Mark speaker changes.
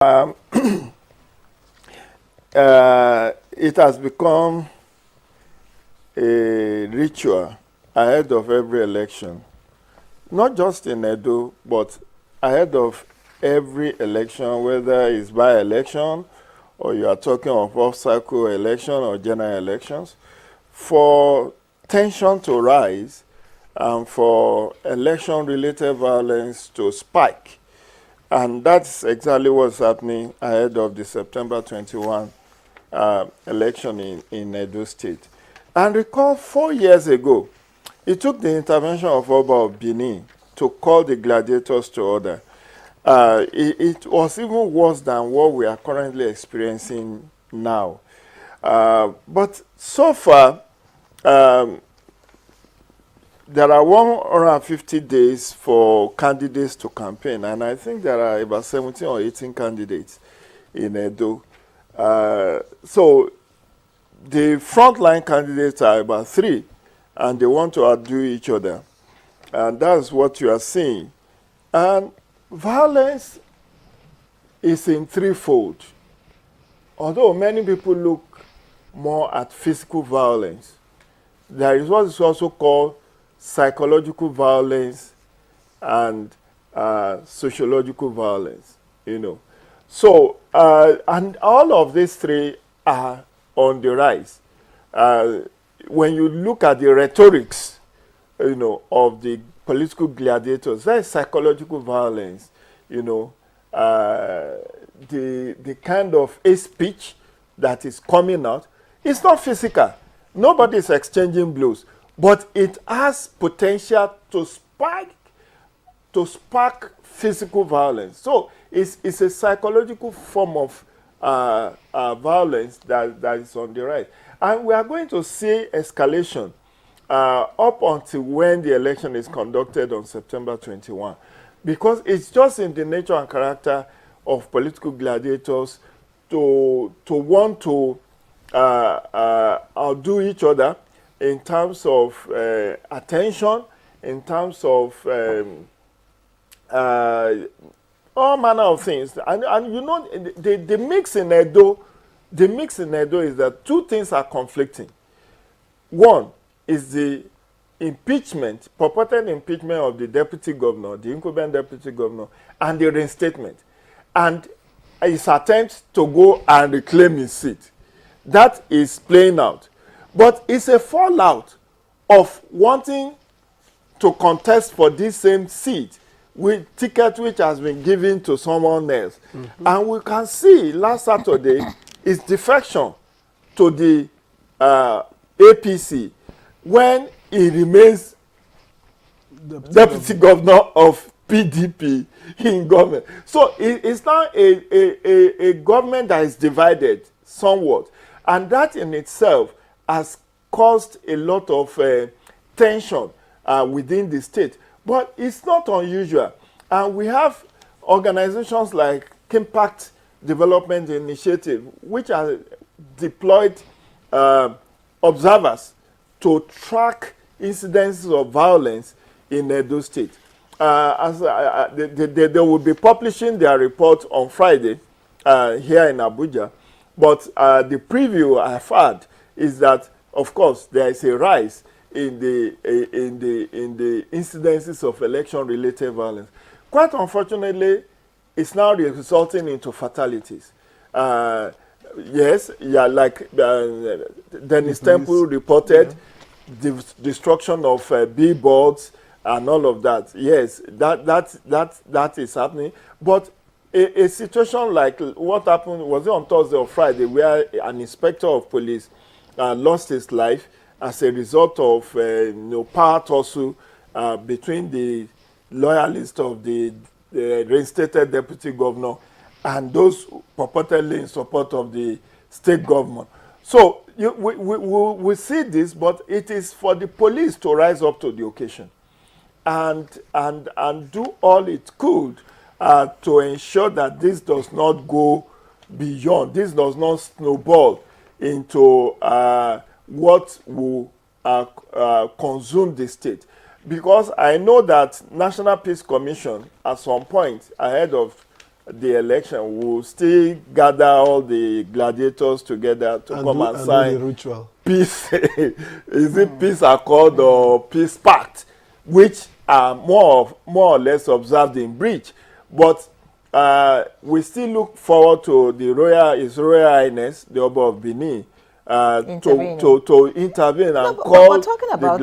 Speaker 1: It has become a ritual ahead of every election, not just in Edo, but ahead of every election, whether it's by-election or you are talking of off-cycle election or general elections, for tension to rise and for election-related violence to spike. And that's exactly what's happening ahead of the September 21 election in Edo State. And recall 4 years ago, it took the intervention of Oba of Benin to call the gladiators to order. It was even worse than what we are currently experiencing now. But so far, there are 150 days for candidates to campaign, and I think there are about 17 or 18 candidates in Edo. So the frontline candidates are about 3, and they want to outdo each other. And that's what you are seeing. And violence is in threefold. Although many people look more at physical violence, there is what is also called psychological violence and sociological violence, So, and all of these three are on the rise. When you look at the rhetorics, of the political gladiators, there is psychological violence, the kind of a speech that is coming out. It's not physical. Nobody is exchanging blows, but it has potential to spark physical violence. So it's a psychological form of violence that is on the rise. And we are going to see escalation up until when the election is conducted on September 21. Because it's just in the nature and character of political gladiators to want to outdo each other in terms of attention, in terms of all manner of things. And the mix in Edo, is that two things are conflicting. One is the purported impeachment of the deputy governor, the incumbent deputy governor, and the reinstatement, and his attempt to go and reclaim his seat. That is playing out. But it's a fallout of wanting to contest for this same seat with ticket which has been given to someone else. Mm-hmm. And we can see last Saturday is defection to the APC when he remains deputy governor of PDP in government. So it's now a government that is divided somewhat. And that in itself has caused a lot of tension within the state. But it's not unusual. And we have organizations like Impact Development Initiative, which are deployed observers to track incidences of violence in Edo State. They will be publishing their report on Friday here in Abuja. But the preview I've had is that, of course, there is a rise in the incidences of election-related violence. Quite unfortunately, it's now resulting into fatalities. Yes, like Dennis Temple reported, destruction of billboards and all of that. Yes, that is happening. But a situation like what happened, was it on Thursday or Friday, where an inspector of police lost his life as a result of power tussle between the loyalists of the reinstated deputy governor and those purportedly in support of the state government. So we see this, but it is for the police to rise up to the occasion and do all it could to ensure that this does not go beyond, this does not snowball into what will consume the state. Because I know that National Peace Commission at some point ahead of the election, we'll still gather all the gladiators together to come and sign
Speaker 2: the ritual.
Speaker 1: Peace. Is it peace accord or peace pact, which are more or less observed in breach. But we still look forward to His Royal Highness, the Oba of Benin, to intervene and call
Speaker 3: we're talking about